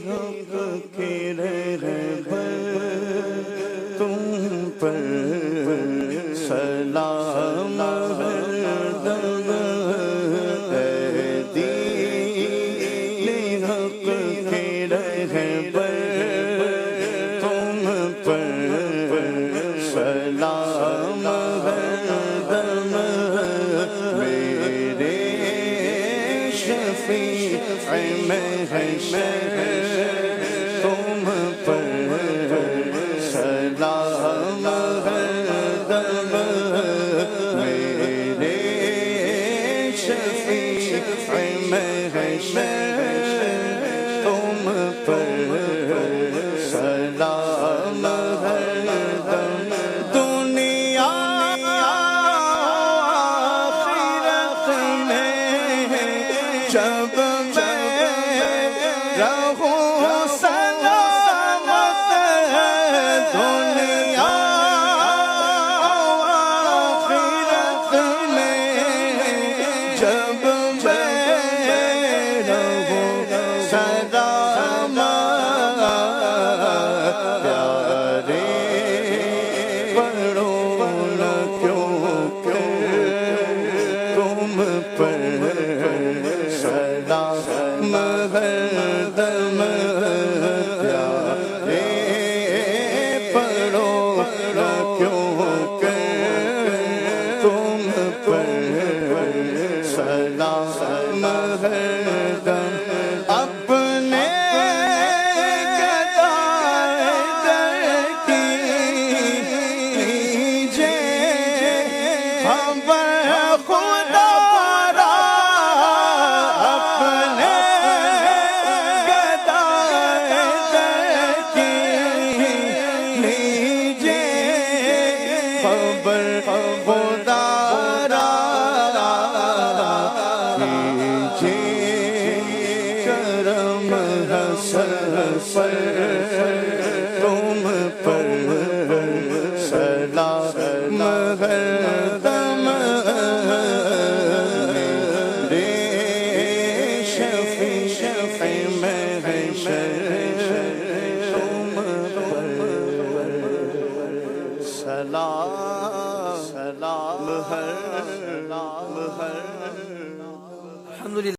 حق کی رہبر تم پر سلام ہردم ہے دین حق کی رہبر تم پر سلام ہردم میرے شفیع محشر تم پر سلام ہردم میرے شفیع محشر تم پر سلام ہردم دنیا آخرت میں جب رہوں سلامت دنیا آخرت میں جب رہوں سلامت پیارے پڑھو نہ کیونکہ تم پر سلام ہردم